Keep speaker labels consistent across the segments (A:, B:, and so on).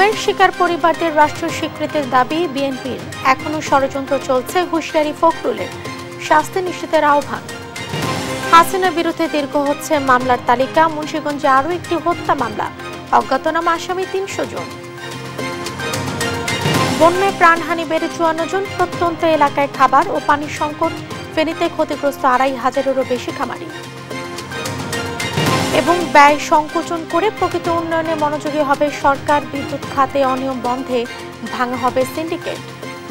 A: গুমের শিকার পরিবারদের রাষ্ট্রীয় স্বীকৃতির দাবি বিএনপির। এখনো ষড়যন্ত্র চলছে, হুঁশিয়ারি ফখরুলের। শাস্তি নিশ্চিতের আহ্বান। হাসিনার বিরুদ্ধে দীর্ঘ হচ্ছে মামলার তালিকা। মুন্সিগঞ্জে আরও একটি হত্যা মামলা, অজ্ঞাতনামা আসামি 300 জন। বন্যায় প্রাণহানি বেড়ে 54 জন। প্রত্যন্ত এলাকায় খাবার ও পানির সংকট। ফেনীতে ক্ষতিগ্রস্ত 2500-এরও বেশি খামারি। এবং ব্যয় সংকোচন করে প্রকৃত উন্নয়নে মনোযোগী হবে সরকার। বিদ্যুৎ খাতে অনিয়ম বন্ধে ভাঙা হবে সিন্ডিকেট,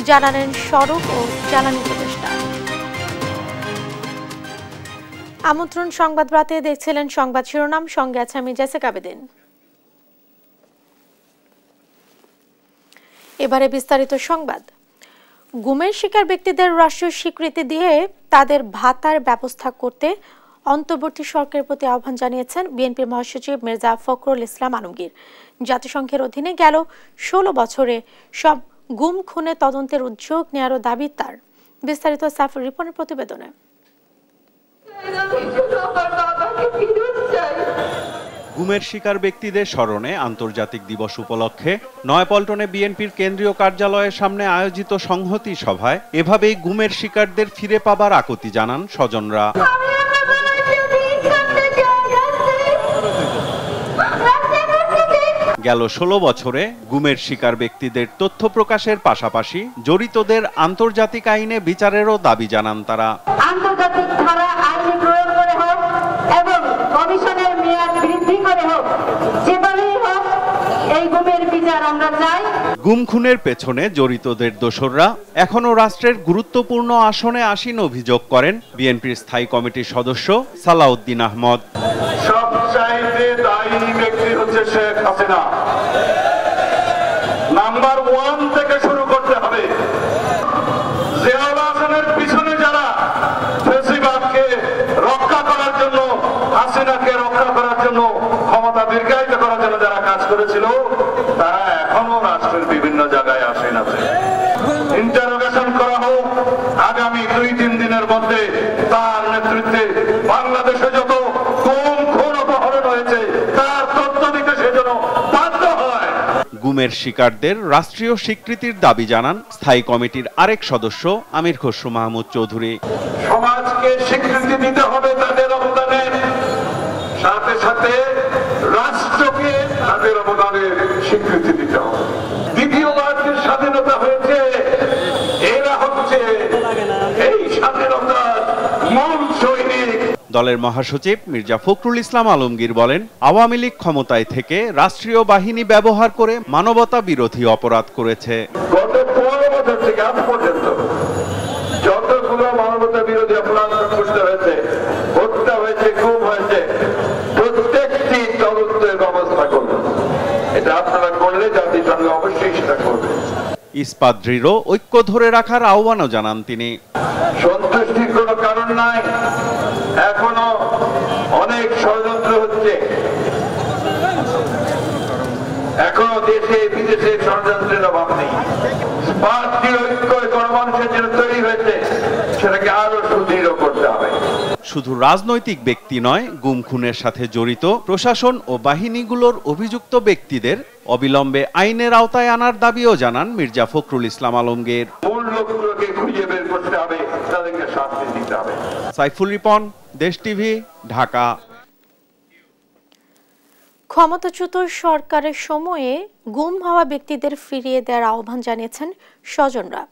A: জানালেন সড়ক ও জ্বালানি উপদেষ্টা। আমন্ত্রণ সংবাদ রাতে দেখছিলেন সংবাদ শিরোনাম, সঙ্গে আছে আমি জেসিকা বেদিন। এবারে বিস্তারিত সংবাদ। গুমের শিকার ব্যক্তিদের রাষ্ট্রীয় স্বীকৃতি দিয়ে তাদের ভাতার ব্যবস্থা করতে অন্তর্বর্তী সরকারের প্রতি আহ্বান জানিয়েছেন বিএনপির মহাসচিব মির্জা ফখরুল ইসলাম আলমগীর। জাতিসংঘের অধীনে গেল 16 বছরে সব গুম খুনে তদন্তের উদ্যোগ নেওয়ারও দাবি তার। বিস্তারিত সাইফুর রিপনের প্রতিবেদনে।
B: গুমের শিকার ব্যক্তিদের স্মরণে আন্তর্জাতিক দিবস উপলক্ষে নয়াপল্টনে বিএনপির কেন্দ্রীয় কার্যালয়ের সামনে আয়োজিত সংহতি সভায় এভাবেই গুমের শিকারদের ফিরে পাবার আকুতি জানান স্বজনরা। গেল 16 বছরে গুমের শিকার ব্যক্তিদের তথ্য প্রকাশের পাশাপাশি জড়িতদের আন্তর্জাতিক আইনে বিচারেরও দাবি জানান তারা।
C: আন্তর্জাতিক ধারা আইনে প্রয়োগ করে হোক এবং কমিশনের মেয়াদ বৃদ্ধি করে হোক, যেভাবেই হোক এই গুমের বিচার আমরা চাই।
B: গুম খুনের পেছনে জড়িতদের দোসররা এখনো রাষ্ট্রের গুরুত্বপূর্ণ আসনে আসীন অভিযোগ করেন বিএনপির স্থায়ী কমিটির সদস্য সালাউদ্দিন আহমদ।
D: সবচাইতে দায়ী ব্যক্তি হচ্ছে শেখ হাসিনা। নাম্বার 1 থেকে শুরু করতে হবে। জিয়াউল হাসানের পিছনে যারা ফ্যাসিবাদকে রক্ষা করার জন্য, হাসিনাকে রক্ষা করার জন্য, ক্ষমতা দীর্ঘায়িত করার জন্য যারা কাজ করেছিল, তারা এখনো রাষ্ট্রের বিভিন্ন জায়গায় আসীন আছে। ইন্টারোগেশন করা হোক। আগামী 2-3 দিনের মধ্যে তার নেতৃত্বে বাংলাদেশে যত
B: গুমের শিকারদের রাষ্ট্রীয় স্বীকৃতির দাবি জানান স্থায়ী কমিটির আরেক সদস্য আমির খসরু মাহমুদ চৌধুরী।
D: সমাজকে স্বীকৃতি দিতে হবে তাদের অবদানের সাথে সাথে রাষ্ট্রকে তাদের অবদানের স্বীকৃতি দিতে হবে। দ্বিতীয়বার যে স্বাধীনতা হয়েছে, এরা হচ্ছে এই স্বাধীনতার মূল সৈনিক।
B: দলের মহাসচিব মির্জা ফখরুল ইসলাম আলমগীর বলেন, আওয়ামী লীগ ক্ষমতায় থেকে রাষ্ট্রীয় বাহিনী ব্যবহার করে মানবতা বিরোধী অপরাধ করেছে।
D: গত 15 বছর থেকে আজ পর্যন্ত যতগুলো মানবতা বিরোধী অপরাধ সংঘটিত হয়েছে, হত্যা হয়েছে, খুন হয়েছে, প্রত্যেকটি তদন্তের ব্যবস্থা করবে। এটা আপনারা করলে জাতিসংঘ অবশ্যই সেটা করবে।
B: ইস্পাত দৃঢ় ঐক্য ধরে রাখার আহ্বানও জানান তিনি।
D: সন্তুষ্টির কোনো কারণ নাই, এখনো অনেক ষড়যন্ত্র হচ্ছে, এখনো দেশে বিদেশে ষড়যন্ত্রের অভাব নেই। ঐক্য গণমানুষের জন্য তৈরি হয়েছে, সেটাকে আরো সুদৃঢ় করতে হবে।
B: শুধু রাজনৈতিক ব্যক্তি নয়, গুম খুনের সাথে জড়িত প্রশাসন ও বাহিনীগুলোর অভিযুক্ত ব্যক্তিদের অবিলম্বে আইনের আওতায় আনার দাবিও জানান মির্জা ফখরুল ইসলাম আলমগীর।
D: মূল লোকগুলোকে খুঁজে বের করতে হবে, তাদেরকে শাস্তি দিতে হবে।
B: সাইফুল রিপন, দেশ টিভি, ঢাকা।
A: ক্ষমতাচ্যুত সরকারের সময়ে গুম হওয়া ব্যক্তিদের ফিরিয়ে দেওয়ার আহ্বান জানিয়েছেন স্বজনরা।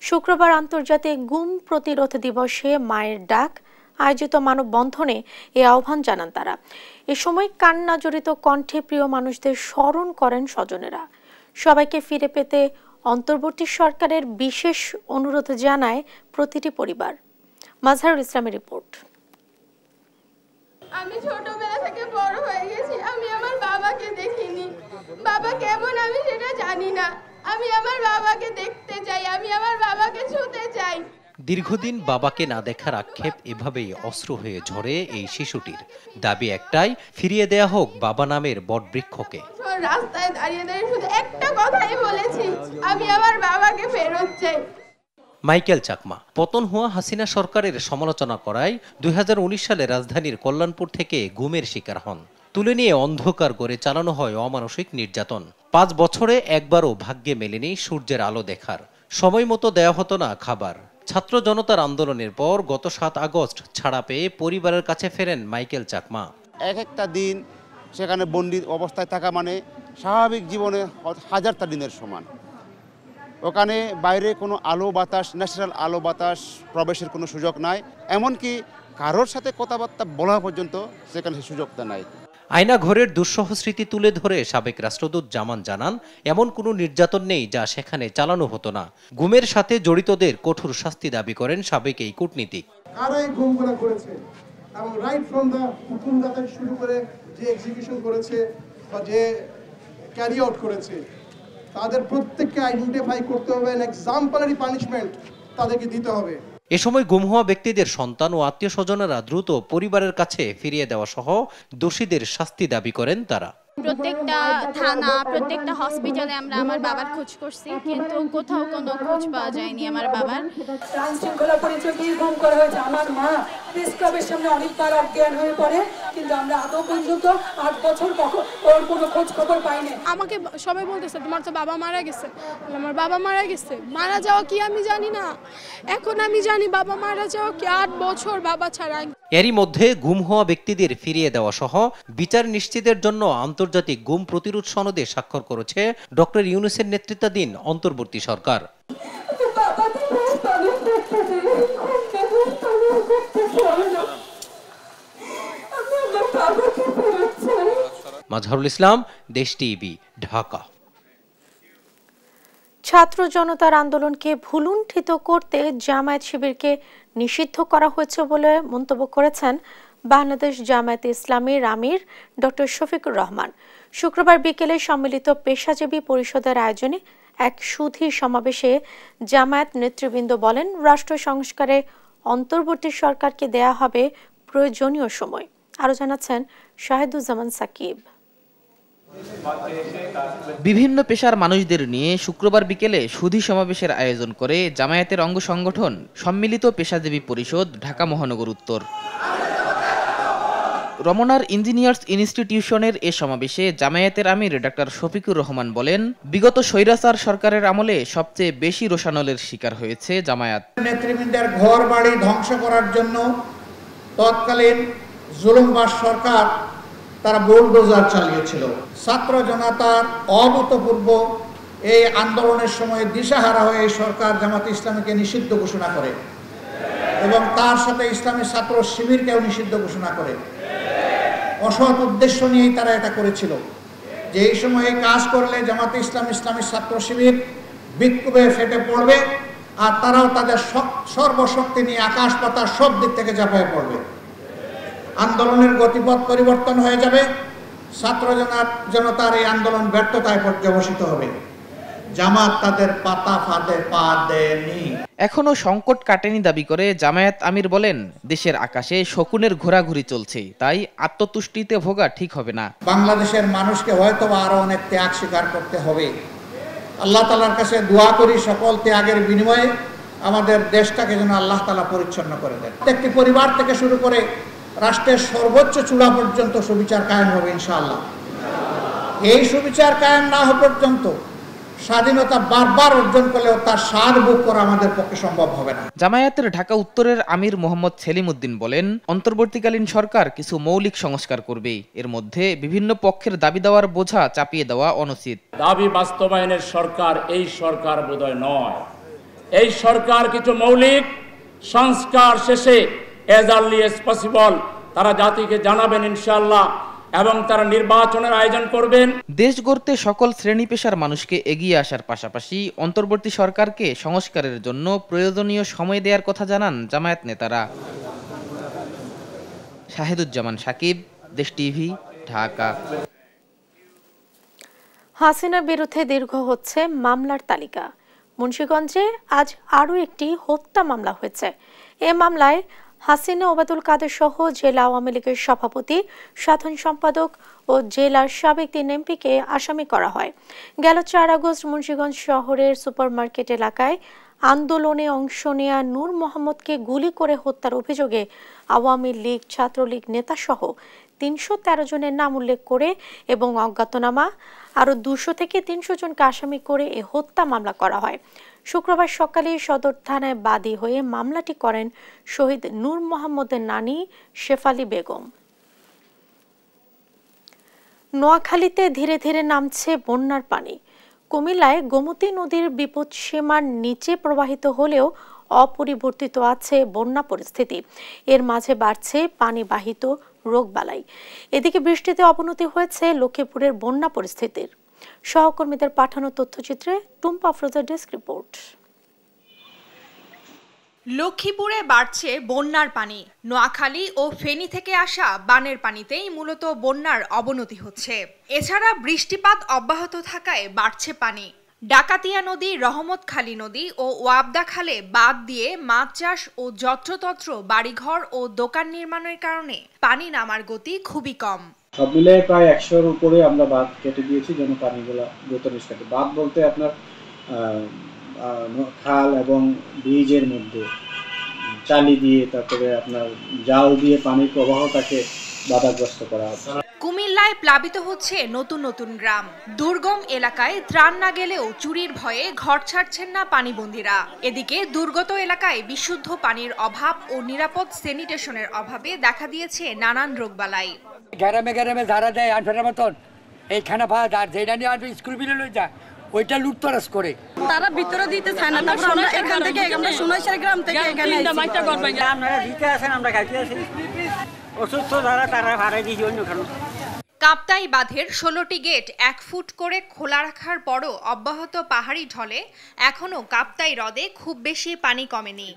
A: শুক্রবার আন্তর্জাতিক গুম প্রতিরোধ দিবসে মায়ের ডাক আয়োজিত মানববন্ধনে এই আহ্বান জানান তারা। এ সময় কান্না জড়িত কণ্ঠে প্রিয় মানুষদের স্মরণ করেন স্বজনেরা। সবাইকে ফিরে পেতে অন্তর্বর্তী সরকারের বিশেষ অনুরোধ জানায় প্রতিটি পরিবার। মাজহারুল ইসলামের রিপোর্ট।
E: আমি ছোটবেলা থেকে বড় হয়ে গেছি, আমি আমার বাবাকে দেখিনি। বাবা কেমন আমি সেটা জানি না। আমি আমার বাবাকে দেখতে চাই, আমি আমার বাবাকে ছুঁতে চাই।
F: দীর্ঘদিন বাবাকে না দেখার আক্ষেপ এভাবেই অশ্রু হয়ে ঝরে এই শিশুটির। দাবি একটাই, ফিরিয়ে দেয়া হোক বাবা নামের বটবৃক্ষকে।
E: রাস্তায় দাঁড়িয়ে দাঁড়িয়ে শুধু একটা কথাই বলেছি, আমি আমার বাবাকে ফেরত চাই।
F: মাইকেল চাকমা পতন হওয়া হাসিনা সরকারের সমালোচনা করায় 2019 সালে রাজধানীর কল্যাণপুর থেকে গুমের শিকার হন। তুলে নিয়ে অন্ধকার করে চালানো হয় অমানসিক নির্যাতন। 5 বছরে একবারও ভাগ্যে মেলেনি সূর্যের আলো দেখার। সময় মতো দেয়া হতো না খাবার। ছাত্র জনতার আন্দোলনের পর গত 7 আগস্ট ছাড়া পেয়ে পরিবারের কাছে ফেরেন মাইকেল চাকমা।
G: একটা দিন সেখানে বন্দী অবস্থায় থাকা মানে স্বাভাবিক জীবনে হাজারটা দিনের সমান। ওখানে বাইরে কোনো আলো বাতাস, ন্যাচারাল আলো বাতাস প্রবেশের কোনো সুযোগ নাই, এমনকি কারোর সাথে কথাবার্তা বলা পর্যন্ত সেখানে সুযোগটা নাই।
F: আয়না ঘরের দুঃসহ স্মৃতি তুলে ধরে সাবেক রাষ্ট্রদূত জামান জানান, এমন কোনো নির্যাতন নেই যা সেখানে চালানো হতো না। গুমের সাথে জড়িতদের কঠোর শাস্তি দাবি করেন সাবেক এই কূটনীতিক।
H: কারাই গুমগুলো করেছে এবং রাইট ফ্রম দ্য হুকুমদাতা শুরু করে যে এক্সিকিউশন করেছে বা যে ক্যারি আউট করেছে, তাদের প্রত্যেককে আইডেন্টিফাই করতে হবে, এক্সাম্পলারি পানিশমেন্ট তাদেরকে দিতে হবে।
F: এ সময় গুম হওয়া ব্যক্তিদের সন্তান ও আত্মীয় স্বজনেরা দ্রুত পরিবারের কাছে ফিরিয়ে দেওয়া সহ দোষীদের শাস্তি দাবি করেন তারা।
I: প্রত্যেকটা থানা, প্রত্যেকটা হসপিটালে আমরা আমার বাবার খোঁজ করছি, কিন্তু কোথাও কোনো খোঁজ পাওয়া যায়নি আমার বাবার।
J: আইনশৃঙ্খলা পরিচয় দিয়ে গুম করা হয়েছে। আমার মা প্রেস ক্লাবের সামনে অনেকবার অজ্ঞান হয়ে পড়ে, কিন্তু আমরা আদৌ পর্যন্ত 8 বছর ওর কোনো খোঁজ খবর পাইনি।
E: আমাকে সবাই বলতেছে তোমার তো বাবা মারা গেছে। আমার বাবা মারা গেছে, মারা যাওয়া কি আমি জানি না। এখন আমি জানি বাবা মারা যাওয়া কি 8 বছর বাবা ছাড়া।
F: এরই মধ্যে গুম হওয়া ব্যক্তিদের ফিরিয়ে দেওয়া সহ বিচার নিশ্চিতের জন্য আন্তর্জাতিক গুম প্রতিরোধ সনদে স্বাক্ষর করেছে ডক্টর ইউনূসের নেতৃত্বাধীন অন্তর্বর্তী সরকার। মাজহারুল ইসলাম, দেশ টিভি, ঢাকা।
A: ছাত্র জনতার আন্দোলনকে ভুলুণ্ঠিত করতে জামায়াত শিবিরকে নিষিদ্ধ করা হয়েছে বলে মন্তব্য করেছেন বাংলাদেশ জামায়াতে ইসলামীর আমির ডক্টর শফিকুর রহমান। শুক্রবার বিকেলে সম্মিলিত পেশাজীবী পরিষদের আয়োজনে এক সুধী সমাবেশে জামায়াত নেতৃবৃন্দ বলেন, রাষ্ট্র সংস্কারে অন্তর্বর্তী সরকারকে দেয়া হবে প্রয়োজনীয় সময়। আরো জানাচ্ছেন শাহেদুজ্জামান সাকিব।
K: বিভিন্ন পেশার মানুষদের নিয়ে শুক্রবার বিকেলে সুধী সমাবেশের আয়োজন করে জামায়াতের অঙ্গ সংগঠন সম্মিলিত পেশাজীবী পরিষদ, ঢাকা মহানগর উত্তর। রমনার ইঞ্জিনিয়ার্স ইনস্টিটিউশনের এ সমাবেশে জামায়াতের আমির ডক্টর শফিকুর রহমান বলেন, বিগত স্বৈরাচার সরকারের আমলে সবচেয়ে বেশি রোষানলের শিকার হয়েছে জামায়াত।
H: নেতৃবৃন্দের ঘর বাড়ি ধ্বংস করার জন্য তৎকালীন জুলুমবাজ সরকার তারা বুলডোজার চালিয়েছিল। ছাত্র জনতার অভূতপূর্ব এই আন্দোলনের সময় দিশাহারা হয়ে এই সরকার জামাত ইসলামীকে নিষিদ্ধ ঘোষণা করে এবং তার সাথে ইসলামী ছাত্র শিবিরকেও নিষিদ্ধ ঘোষণা করে। অসৎ উদ্দেশ্য নিয়েই তারা এটা করেছিল যে এই সময় এই কাজ করলে জামাতে ইসলামী ছাত্র শিবির বিক্ষোভে ফেটে পড়বে আর তারাও তাদের সর্বশক্তি নিয়ে আকাশ পাতাল সব দিক থেকে ঝাঁপিয়ে পড়বে। আন্দোলনের গতিপথ পরিবর্তন হয়ে যাবে, ছাত্র জনতার এই আন্দোলন ব্যর্থতায় পর্যবসিত হবে। জামাত তাদের পাতা ফাঁদে পা দেয়নি।
K: এখনো সংকট কাটেনি দাবি করে জামায়াত আমির বলেন, দেশের আকাশে শকুনের ঘোরাঘুরি চলছে, তাই আত্মতুষ্টিতে ভোগা ঠিক হবে না।
H: বাংলাদেশের মানুষকে হয়তো আরো অনেক ত্যাগ স্বীকার করতে হবে। আল্লাহ তাআলার কাছে দোয়া করি সকল ত্যাগের বিনিময়ে আমাদের দেশটাকে যেন আল্লাহ তাআলা পরিচ্ছন্ন করে দেন। প্রত্যেকটি পরিবার থেকে শুরু করে রাষ্ট্রের সর্বোচ্চ চূড়া পর্যন্ত সুবিচার কায়েম হবে ইনশাআল্লাহ। এই সুবিচার কায়েম না হওয়া পর্যন্ত স্বাধীনতা বারবার অর্জন করলেও তার স্বাদ ভোগ করা আমাদের পক্ষে সম্ভব হবে না।
K: জামায়াতের ঢাকা উত্তরের আমির মোহাম্মদ সেলিম উদ্দিন বলেন, অন্তর্বর্তীকালীন সরকার কিছু মৌলিক সংস্কার করবে, এর মধ্যে বিভিন্ন পক্ষের দাবি দেওয়ার বোঝা চাপিয়ে দেওয়া অনুচিত।
L: দাবি বাস্তবায়নের সরকার এই সরকার বোধহয় নয়। এই সরকার কিছু মৌলিক সংস্কার শেষে as early as possible তারা জাতিকে জানাবেন ইনশাআল্লাহ এবং তারা নির্বাচনের আয়োজন করবেন।
K: দেশ গড়তে সকল শ্রেণী পেশার মানুষকে এগিয়ে আসার পাশাপাশি অন্তর্বর্তী সরকারকে সংস্কারের জন্য প্রয়োজনীয় সময় দেওয়ার কথা জানান জামায়াত নেতারা। শাহেদুজ্জামান সাকিব, দেশ টিভি, ঢাকা।
A: হাসিনা বিরুদ্ধে দীর্ঘ হচ্ছে মামলার তালিকা। মুন্সিগঞ্জে আজ আরও একটি হত্যা মামলা হয়েছে। এ মামলায় হাসিনা ওবায়দুল কাদের সহ জেলা আওয়ামী লীগের সভাপতি, সাধারণ সম্পাদক ও জেলার সাবেক 3 এমপিকে আসামি করা হয়। গেল 4 আগস্ট মুন্সিগঞ্জ শহরের সুপারমার্কেট এলাকায় আন্দোলনে অংশ নেয়া নূর মোহাম্মদকে গুলি করে হত্যার অভিযোগে আওয়ামী লীগ, ছাত্রলীগ নেতাসহ ৩১৩ জনের নাম উল্লেখ করে এবং অজ্ঞাতনামা আরও ২০০ থেকে ৩০০ জনকে আসামি করে এ হত্যা মামলা করা হয়। শুক্রবার সকালে সদর থানায় বাদী হয়ে মামলাটি করেন শহীদ নূর মোহাম্মদের নানি শেফালি বেগম। নোয়াখালীতে ধীরে ধীরে নামছে বন্যার পানি। কুমিল্লায় গোমতী নদীর বিপদসীমার নিচে প্রবাহিত হলেও অপরিবর্তিত আছে বন্যা পরিস্থিতি। এর মাঝে বাড়ছে পানিবাহিত রোগবালাই। এদিকে বৃষ্টিতে অবনতি হয়েছে লক্ষ্মীপুরের বন্যা পরিস্থিতির। সহকর্মীদের পাঠানো তথ্যচিত্রে টুম্পা আফরোজার ডেস্ক রিপোর্ট।
M: লক্ষ্মীপুরে বাড়ছে বন্যার পানি। নোয়াখালী ও ফেনী থেকে আসা বানের পানিতেই মূলত বন্যার অবনতি হচ্ছে। এছাড়া বৃষ্টিপাত অব্যাহত থাকায় বাড়ছে পানি। ডাকাতিয়া নদী, রহমতখালী নদী ও ওয়াবদা খালে বাঁধ দিয়ে মাছ চাষ ও যত্রতত্র বাড়িঘর ও দোকান নির্মাণের কারণে পানি নামার গতি খুবই কম।
N: সব মিলে প্রায় ১০০-র উপরে আমরা বাঁধ কেটে দিয়েছি যেন পানিগুলো দ্রুত নিষ্কাশিত। বাঁধ বলতে আপনার খাল এবং ব্রিজের মধ্যে চালি দিয়ে তারপরে আপনার জাল দিয়ে পানির প্রবাহটাকে বাধাগ্রস্ত করা হচ্ছে।
M: কুমিল্লায় প্লাবিত হচ্ছে নতুন নতুন গ্রাম। দুর্গম এলাকায় ত্রাণ না গেলেও চুরির ভয়ে ঘর ছাড়ছেন না পানিবন্দীরা। এদিকে দুর্গত এলাকায় বিশুদ্ধ পানির অভাব ও নিরাপদ স্যানিটেশনের অভাবে দেখা দিয়েছে নানান রোগবালাই।
O: গ্রামে গ্রামে যারা দেয় আনফেরার মতন এই খানা ভাড়া আর যেটা নিয়ে আসবে স্কুল বিলে লই যায় ওইটা লুটতরাজ করে। তারা ভিতরে দিতে চায় না। আমরা এখান থেকে আমরা সোনাইশার গ্রাম থেকে এখানে আপনারা দিতে আসেন, আমরা খাইতে আসি। অসুস্থ যারা তারা ভাড়া দিয়ে অন্য খানো।
M: কাপ্তাই বাঁধের ১৬টি গেট ১ ফুট করে খোলা রাখার পরও অব্যাহত পাহাড়ি ঢলে এখনও কাপ্তাই হ্রদে খুব বেশি পানি কমেনি।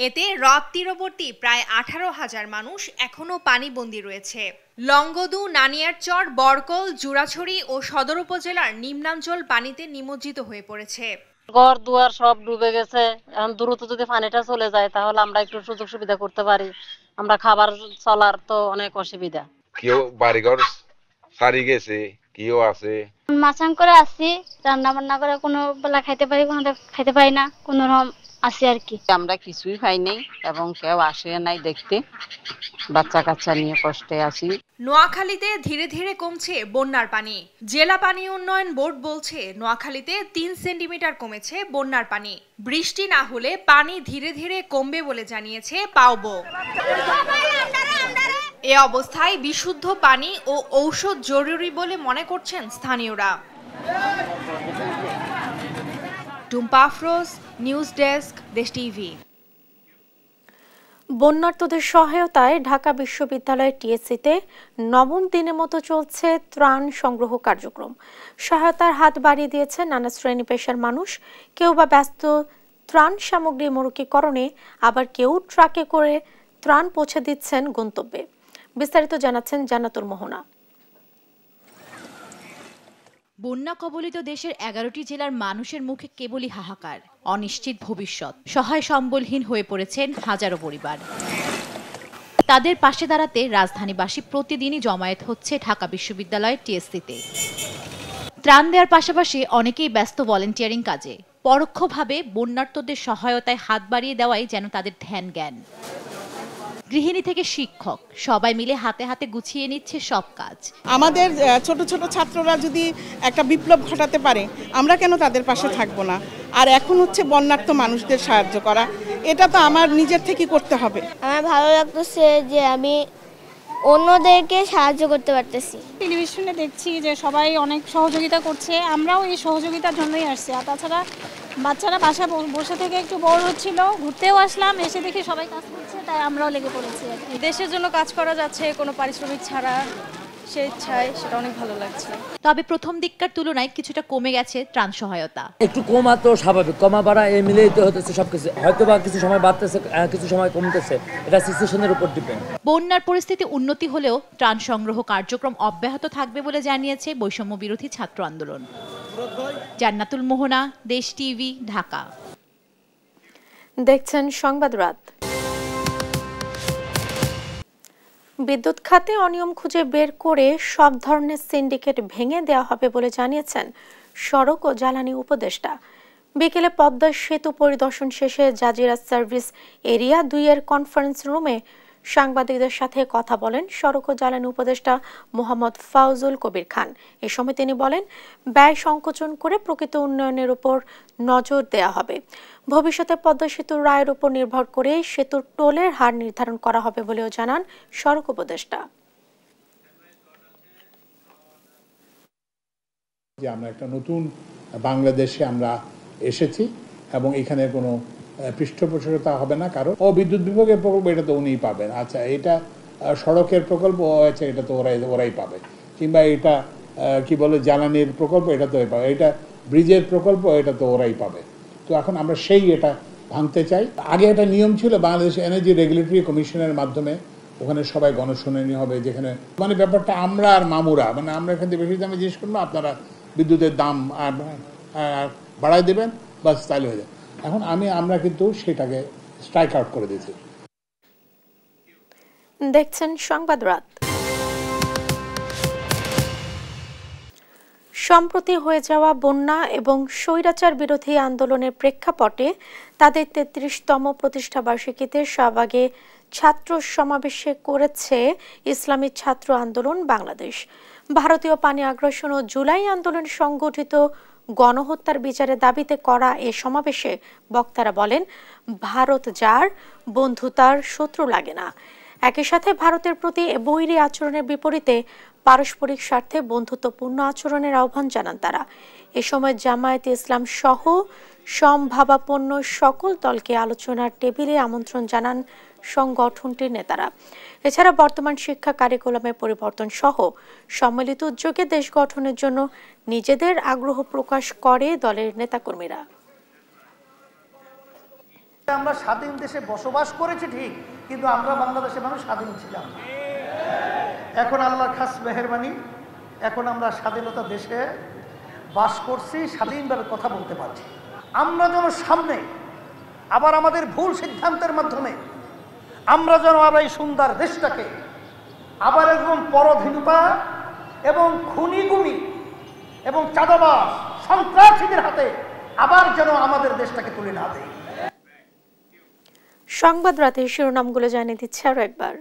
M: এতে হ্রদ তীরবর্তী প্রায় ১৮,০০০ মানুষ এখনও পানিবন্দী রয়েছে। লংগদু, নানিয়ারচর, বরকল, জুরাছড়ি ও সদর উপজেলার নিম্নাঞ্চল পানিতে নিমজ্জিত হয়ে পড়েছে।
P: ঘর দুয়ার সব ডুবে গেছে। এখন দ্রুত যদি পানিটা চলে যায় তাহলে আমরা একটু সুযোগ সুবিধা করতে পারি। আমরা খাবার চলার তো অনেক অসুবিধা।
Q: কেউ বাড়িঘর সারি গেছে, কেউ আছে।
R: মাছাং করে আসছি, রান্না বান্না করে কোনো বেলা খাইতে পারি, কোনো খাইতে পারি না, কোনো রকম আসি আর কি।
P: আমরা কিছুই পাই নাই এবং কেউ আসে নাই দেখতে। বাচ্চা কাচ্চা নিয়ে কষ্টে আছি।
M: নোয়াখালীতে ধীরে ধীরে কমছে বন্যার পানি। জেলা পানি উন্নয়ন বোর্ড বলছে নোয়াখালীতে ৩ সেন্টিমিটার কমেছে বন্যার পানি। বৃষ্টি না হলে পানি ধীরে ধীরে কমবে বলে জানিয়েছে পাওবো। এ অবস্থায় বিশুদ্ধ পানি ও ঔষধ জরুরি বলে মনে করছেন স্থানীয়রা। টুম্পা আফরোজ, নিউজ ডেস্ক, দেশ টিভি।
A: বন্যার্তদের সহায়তায় ঢাকা বিশ্ববিদ্যালয়ের টিএসসিতে নবম দিনের মতো চলছে ত্রাণ সংগ্রহ কার্যক্রম। সহায়তার হাত বাড়িয়ে দিয়েছে নানা শ্রেণী পেশার মানুষ। কেউ বা ব্যস্ত ত্রাণ সামগ্রী মরুকীকরণে, আবার কেউ ট্রাকে করে ত্রাণ পৌঁছে দিচ্ছেন গন্তব্যে। বিস্তারিত জানাচ্ছেন জান্নাতুল মোহনা।
S: বন্যা কবলিত দেশের ১১টি জেলার মানুষের মুখে কেবলই হাহাকার, অনিশ্চিত ভবিষ্যৎ। সহায় সম্বলহীন হয়ে পড়েছেন হাজারো পরিবার। তাদের পাশে দাঁড়াতে রাজধানীবাসী প্রতিদিনই জমায়েত হচ্ছে ঢাকা বিশ্ববিদ্যালয়ের টিএসসিতে। ত্রাণ দেওয়ার পাশাপাশি অনেকেই ব্যস্ত ভলেন্টিয়ারিং কাজে। পরোক্ষভাবে বন্যার্তদের সহায়তায় হাত বাড়িয়ে দেওয়াই যেন তাদের ধ্যান জ্ঞান। গৃহিণী থেকে শিক্ষক সবাই মিলে হাতে হাতে গুছিয়ে নিচ্ছে সব কাজ।
T: আমাদের ছোট ছোট ছাত্ররা যদি একটা বিপ্লব ঘটাতে পারে, আমরা কেন তাদের পাশে থাকবো না? আর এখন হচ্ছে বন্যার্ত মানুষদের সাহায্য করা, এটা তো আমার নিজের থেকে করতে হবে।
R: আমার ভালো লাগতেছে যে আমি অন্যদেরকে সাহায্য করতে পারতেছি।
U: টেলিভিশনে দেখছি যে সবাই অনেক সহযোগিতা করছে, আমরাও এই সহযোগিতার জন্যই আসছি। আর তাছাড়া বাচ্চারা বাসা বসে থেকে একটু বোর হচ্ছিল, ঘুরতেও আসলাম, এসে দেখি সবাই কাজ করছে, তাই আমরাও লেগে পড়েছি।
V: দেশের জন্য কাজ করা যাচ্ছে কোনো পারিশ্রমিক ছাড়া, সে ইচ্ছায়, সেটা অনেক ভালো লাগছে।
S: তবে প্রথম দিককার তুলনায় কিছুটা কমে গেছে ত্রাণ সহায়তা।
W: একটু কমা তো স্বাভাবিক, কমা বাড়া এই মিলেই তো হতেছে সবকিছু। হয়তো বা কিছু সময় বাড়তেছে, কিছু সময় কমতেছে, এটা সিচুয়েশনের উপর ডিপেন্ড।
S: বন্যার পরিস্থিতি উন্নতি হলেও ত্রাণ সংগ্রহ কার্যক্রম অব্যাহত থাকবে বলে জানিয়েছে বৈষম্য বিরোধী ছাত্র আন্দোলন। জান্নাতুল মোহনা, দেশ টিভি, ঢাকা।
A: দেখছেন সংবাদ রাত। বিদ্যুৎ খাতে অনিয়ম খুঁজে বের করে সব ধরনের সিন্ডিকেট ভেঙে দেওয়া হবে বলে জানিয়েছেন সড়ক ও জ্বালানি উপদেষ্টা। বিকেলে পদ্মা সেতু পরিদর্শন শেষে জাজিরা সার্ভিস এরিয়া 2 এর কনফারেন্স রুমে সাংবাদিকদের সাথে কথা বলেন সড়ক ও জ্বালানি উপদেষ্টা মোহাম্মদ ফাউজুল কবির খান। এ সময় তিনি বলেন, ব্যয় সংকোচন করে প্রকৃত উন্নয়নের উপর নজর দেওয়া হবে। ভবিষ্যতে পদ্মা সেতুর রায়ের উপর নির্ভর করে সেতুর টোলের হার নির্ধারণ করা হবে বলেও জানান সড়ক উপদেষ্টা।
B: যে আমরা একটা নতুন বাংলাদেশে আমরা এসেছি এবং এখানে কোনো পৃষ্ঠপোষকতা হবে না কারণ বিদ্যুৎ বিভাগের প্রকল্প এটা তো উনিই পাবেন, আচ্ছা এটা সড়কের প্রকল্প আছে এটা তো ওরাই পাবে, কিংবা এটা কি বলে জ্বালানির প্রকল্প এটা তো পাবে, এটা ব্রিজের প্রকল্প এটা তো ওরাই পাবে। তো এখন আমরা এটা ভাঙতে চাই। আগে একটা নিয়ম ছিল বাংলাদেশ এনার্জি রেগুলেটরি কমিশনের মাধ্যমে, ওখানে সবাই গণশুনানি হবে, যেখানে মানে ব্যাপারটা আমরা আর মামুরা মানে আমরা এখান থেকে বেশি দামে জিজ্ঞেস করবো, আপনারা বিদ্যুতের দাম বাড়াই দেবেন, বাস তাহলে হয়ে যায়। এখন আমরা কিন্তু সেটাকে স্ট্রাইক আউট করে দিয়েছি।
A: দেখছেন সংবাদ রাত। সম্প্রতি হয়ে যাওয়া বন্যা এবং স্বৈরাচার বিরোধী আন্দোলনের প্রেক্ষাপটে তাদের 33তম প্রতিষ্ঠাবার্ষিকীতে শাহবাগে ছাত্র সমাবেশে করেছে ইসলামী ছাত্র আন্দোলন বাংলাদেশ। ভারতীয় পানি আগ্রাসন ও জুলাই আন্দোলন সংগঠিত গণহত্যার বিচারের দাবিতে করা এ সমাবেশে বক্তারা বলেন, ভারত যার বন্ধু তার শত্রু লাগে না। একই সাথে ভারতের প্রতি বৈরী আচরণের বিপরীতে পারস্পরিক স্বার্থে বন্ধুত্বপূর্ণ আচরণের আহ্বান জানান তারা। এ সময় জামায়াতে ইসলাম সহ সমভাবাপন্ন সকল দলকে আলোচনার টেবিলে আমন্ত্রণ জানান সংগঠনটির নেতারা। এছাড়া বর্তমান শিক্ষা কারিকুলামের পরিবর্তন সহ সম্মিলিত উদ্যোগে দেশ গঠনের জন্য নিজেদের আগ্রহ প্রকাশ করে দলের নেতাকর্মীরা।
C: আমরা স্বাধীন দেশে বসবাস করেছি ঠিক, কিন্তু আমরা বাংলাদেশের মানুষ স্বাধীন ছিলাম। এখন আল্লাহর খাস মেহেরবানি, এখন আমরা স্বাধীনতা দেশে বাস করছি, স্বাধীনভাবে কথা বলতে পারছি। আমরা যেন সামনে আবার আমাদের ভুল সিদ্ধান্তের মাধ্যমে আমরা যেন আবার এই সুন্দর দেশটাকে আবার একদম পরধীনতা এবং খুনিগুমি এবং চাঁদাবাজ সন্ত্রাসীদের হাতে আবার যেন আমাদের দেশটাকে তুলে না দেয়।
A: সংবাদ রাতের শিরোনামগুলো জানিয়ে দিচ্ছে আরো একবার।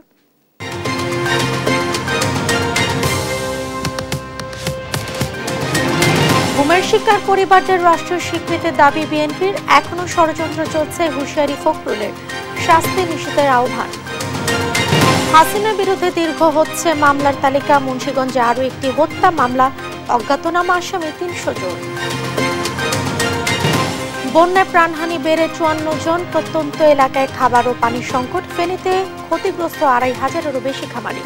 A: গুমের শিকার পরিবারদের রাষ্ট্রীয় স্বীকৃতির দাবি বিএনপির, এখনো ষড়যন্ত্র চলছে, হুঁশিয়ারি ফখরুলের, শাস্তি নিশ্চিতের আহ্বান। হাসিনার বিরুদ্ধে দীর্ঘ হচ্ছে মামলার তালিকা, মুন্সিগঞ্জে আরো একটি হত্যা মামলা, অজ্ঞাতনামা আসামি 300 জন। বন্যায় প্রাণহানি বেড়ে 54 জন, প্রত্যন্ত এলাকায় খাবার ও পানির সংকট, ফেনীতে ক্ষতিগ্রস্ত 2500-এরও বেশি খামারি।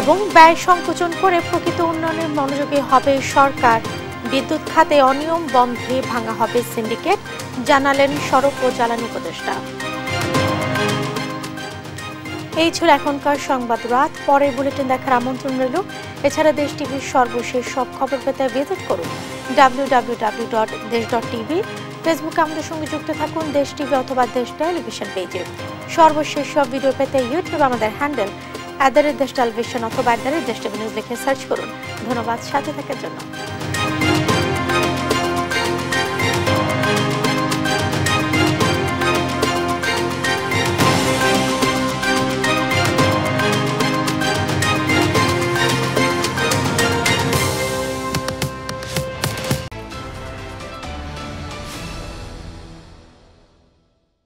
A: এবং ব্যয় সংকোচন করে প্রকৃত উন্নয়নের মনোযোগী হবে সরকার, বিদ্যুৎ খাতে অনিয়ম বন্ধে ভাঙা হবে সিন্ডিকেট, জানালেন সড়ক ও জ্বালানি উপদেষ্টা। এই ছিল এখনকার সংবাদ রাত। পরের বুলেটিন দেখার আমন্ত্রণ রইল। এছাড়া দেশ টিভির সর্বশেষ সব খবর পেতে ভিজিট করুন www.desh.tv। ফেসবুকে আমাদের সঙ্গে যুক্ত থাকুন দেশ টিভি অথবা দেশ টেলিভিশন পেজে। সর্বশেষ সব ভিডিও পেতে ইউটিউবে আমাদের হ্যান্ডেল @দেশ টেলিভিশন অথবা @দেশ টিভি নিউজ লিখে সার্চ করুন। ধন্যবাদ সাথে থাকার জন্য।